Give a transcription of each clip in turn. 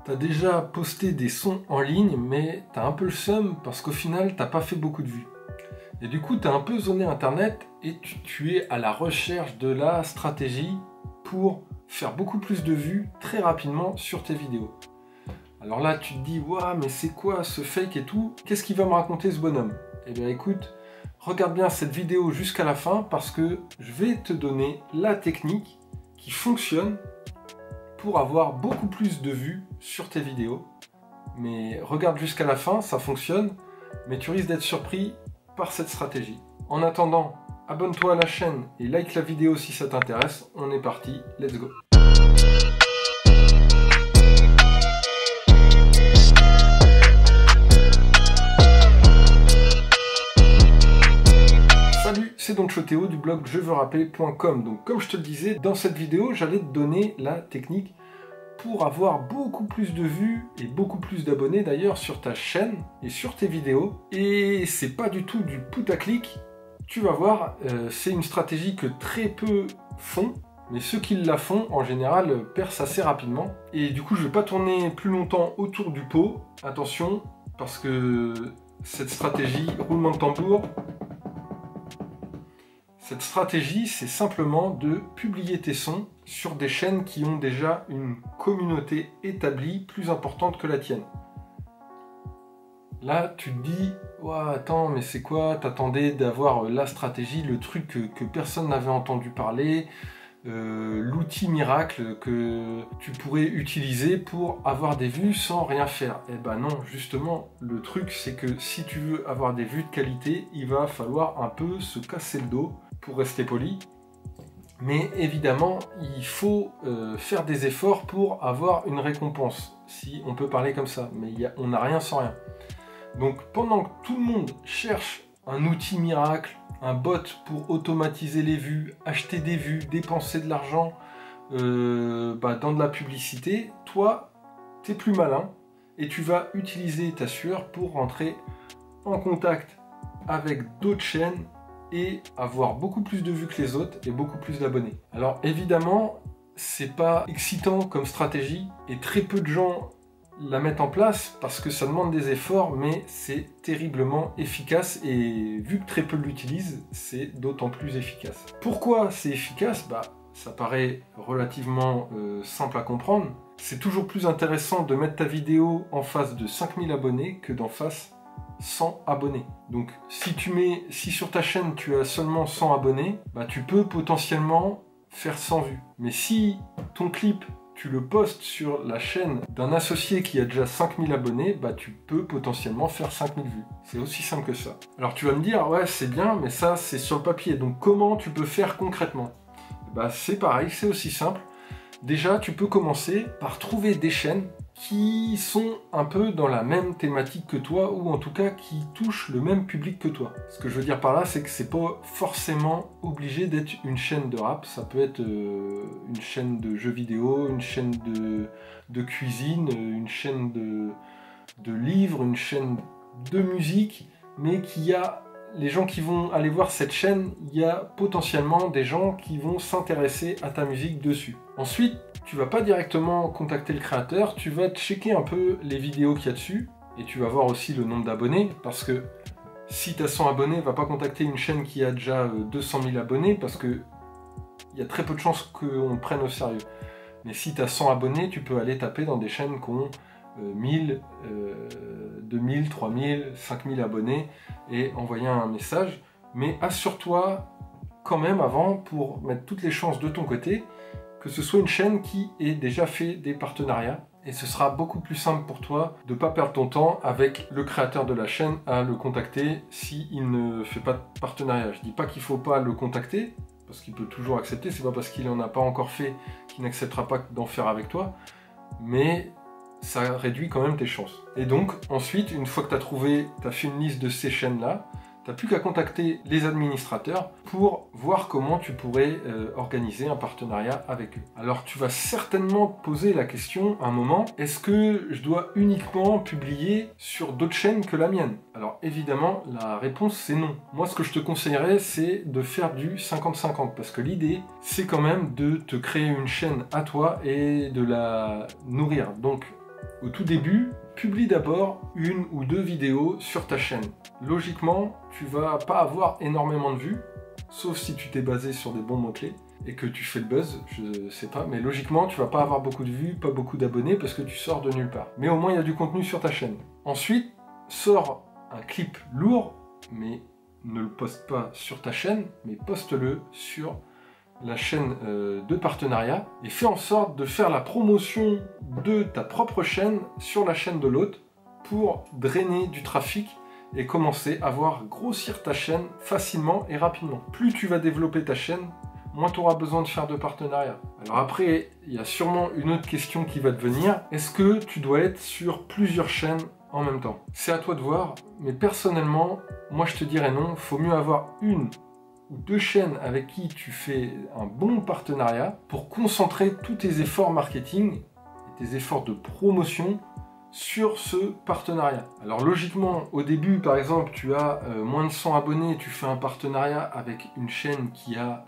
T'as déjà posté des sons en ligne, mais t'as un peu le seum parce qu'au final, t'as pas fait beaucoup de vues. Et du coup, t'as un peu zoné Internet et tu es à la recherche de la stratégie pour faire beaucoup plus de vues très rapidement sur tes vidéos. Alors là, tu te dis, ouah, mais c'est quoi ce fake et tout? Qu'est-ce qu'il va me raconter ce bonhomme? Eh bien écoute, regarde bien cette vidéo jusqu'à la fin parce que je vais te donner la technique qui fonctionne pour avoir beaucoup plus de vues sur tes vidéos. Mais regarde jusqu'à la fin, ça fonctionne, mais tu risques d'être surpris par cette stratégie. En attendant, abonne-toi à la chaîne et like la vidéo si ça t'intéresse. On est parti, let's go! Salut, c'est Don Choteo du blog jeveuxrapper.com. Donc comme je te le disais, dans cette vidéo, j'allais te donner la technique pour avoir beaucoup plus de vues et beaucoup plus d'abonnés d'ailleurs sur ta chaîne et sur tes vidéos. Et c'est pas du tout du putaclic, tu vas voir, c'est une stratégie que très peu font, mais ceux qui la font en général percent assez rapidement. Et du coup je vais pas tourner plus longtemps autour du pot, attention, parce que cette stratégie, roulement de tambour, cette stratégie, c'est simplement de publier tes sons sur des chaînes qui ont déjà une communauté établie plus importante que la tienne. Là, tu te dis, ouah, attends, mais c'est quoi? T'attendais d'avoir la stratégie, le truc que personne n'avait entendu parler, l'outil miracle que tu pourrais utiliser pour avoir des vues sans rien faire. Eh ben non, justement, le truc, c'est que si tu veux avoir des vues de qualité, il va falloir un peu se casser le dos, pour rester poli, mais évidemment il faut faire des efforts pour avoir une récompense, si on peut parler comme ça, mais on n'a rien sans rien. Donc pendant que tout le monde cherche un outil miracle, un bot pour automatiser les vues, acheter des vues, dépenser de l'argent dans de la publicité, toi t'es plus malin et tu vas utiliser ta sueur pour rentrer en contact avec d'autres chaînes et avoir beaucoup plus de vues que les autres et beaucoup plus d'abonnés. Alors évidemment, c'est pas excitant comme stratégie et très peu de gens la mettent en place parce que ça demande des efforts, mais c'est terriblement efficace et vu que très peu l'utilisent, c'est d'autant plus efficace. Pourquoi c'est efficace? Ça paraît relativement simple à comprendre. C'est toujours plus intéressant de mettre ta vidéo en face de 5000 abonnés que d'en face 100 abonnés. Donc si sur ta chaîne tu as seulement 100 abonnés, tu peux potentiellement faire 100 vues. Mais si ton clip tu le postes sur la chaîne d'un associé qui a déjà 5000 abonnés, tu peux potentiellement faire 5000 vues. C'est aussi simple que ça. Alors tu vas me dire, ouais c'est bien, mais ça c'est sur le papier. Donc comment tu peux faire concrètement? C'est pareil, c'est aussi simple. Déjà tu peux commencer par trouver des chaînes qui sont un peu dans la même thématique que toi, ou en tout cas qui touchent le même public que toi. Ce que je veux dire par là, c'est que c'est pas forcément obligé d'être une chaîne de rap, ça peut être une chaîne de jeux vidéo, une chaîne de cuisine, une chaîne de livres, une chaîne de musique, mais qui a les gens qui vont aller voir cette chaîne, il y a potentiellement des gens qui vont s'intéresser à ta musique dessus. Ensuite, tu vas pas directement contacter le créateur, tu vas checker un peu les vidéos qu'il y a dessus, et tu vas voir aussi le nombre d'abonnés, parce que si tu as 100 abonnés, va pas contacter une chaîne qui a déjà 200 000 abonnés, parce que il y a très peu de chances qu'on te prenne au sérieux. Mais si tu as 100 abonnés, tu peux aller taper dans des chaînes qui ont 1000, 2000, 3000, 5000 abonnés et envoyer un message. Mais assure-toi quand même avant, pour mettre toutes les chances de ton côté, que ce soit une chaîne qui ait déjà fait des partenariats. Et ce sera beaucoup plus simple pour toi de ne pas perdre ton temps avec le créateur de la chaîne à le contacter s'il ne fait pas de partenariat. Je ne dis pas qu'il ne faut pas le contacter, parce qu'il peut toujours accepter. C'est pas parce qu'il n'en a pas encore fait qu'il n'acceptera pas d'en faire avec toi. Mais ça réduit quand même tes chances. Et donc, ensuite, une fois que tu as fait une liste de ces chaînes-là, tu n'as plus qu'à contacter les administrateurs pour voir comment tu pourrais organiser un partenariat avec eux. Alors, tu vas certainement te poser la question à un moment, est-ce que je dois uniquement publier sur d'autres chaînes que la mienne? Alors, évidemment, la réponse, c'est non. Moi, ce que je te conseillerais, c'est de faire du 50-50, parce que l'idée, c'est quand même de te créer une chaîne à toi et de la nourrir. Donc, au tout début, publie d'abord 1 ou 2 vidéos sur ta chaîne. Logiquement, tu vas pas avoir énormément de vues, sauf si tu t'es basé sur des bons mots-clés et que tu fais le buzz, je sais pas, mais logiquement, tu vas pas avoir beaucoup de vues, pas beaucoup d'abonnés parce que tu sors de nulle part. Mais au moins, il y a du contenu sur ta chaîne. Ensuite, sors un clip lourd, mais ne le poste pas sur ta chaîne, mais poste-le sur la chaîne de partenariat et fais en sorte de faire la promotion de ta propre chaîne sur la chaîne de l'autre pour drainer du trafic et commencer à voir grossir ta chaîne facilement et rapidement. Plus tu vas développer ta chaîne, moins tu auras besoin de faire de partenariat. Alors après, il y a sûrement une autre question qui va te venir. Est-ce que tu dois être sur plusieurs chaînes en même temps? C'est à toi de voir, mais personnellement, moi je te dirais non, il faut mieux avoir 1 ou 2 chaînes avec qui tu fais un bon partenariat pour concentrer tous tes efforts marketing et tes efforts de promotion sur ce partenariat. Alors logiquement, au début, par exemple, tu as moins de 100 abonnés, tu fais un partenariat avec une chaîne qui a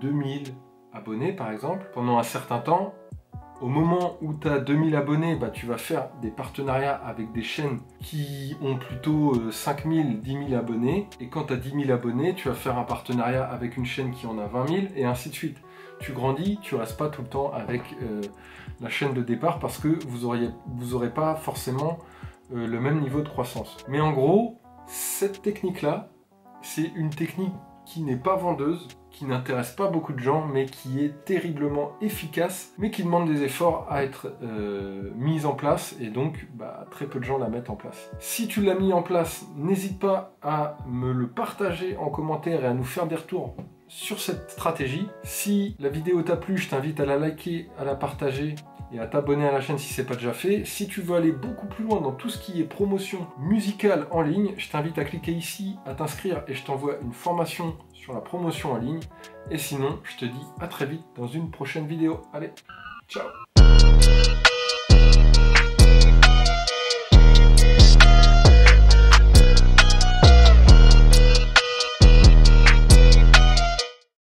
2000 abonnés, par exemple, pendant un certain temps. Au moment où tu as 2000 abonnés, bah, tu vas faire des partenariats avec des chaînes qui ont plutôt 5000, 10 000 abonnés. Et quand tu as 10 000 abonnés, tu vas faire un partenariat avec une chaîne qui en a 20 000 et ainsi de suite. Tu grandis, tu ne restes pas tout le temps avec la chaîne de départ parce que vous aurez pas forcément le même niveau de croissance. Mais en gros, cette technique-là, c'est une technique qui n'est pas vendeuse, qui n'intéresse pas beaucoup de gens, mais qui est terriblement efficace, mais qui demande des efforts à être mise en place, et donc très peu de gens la mettent en place. Si tu l'as mis en place, n'hésite pas à me le partager en commentaire et à nous faire des retours sur cette stratégie. Si la vidéo t'a plu, je t'invite à la liker, à la partager et à t'abonner à la chaîne si ce n'est pas déjà fait. Si tu veux aller beaucoup plus loin dans tout ce qui est promotion musicale en ligne, je t'invite à cliquer ici, à t'inscrire et je t'envoie une formation sur la promotion en ligne. Et sinon, je te dis à très vite dans une prochaine vidéo. Allez, ciao!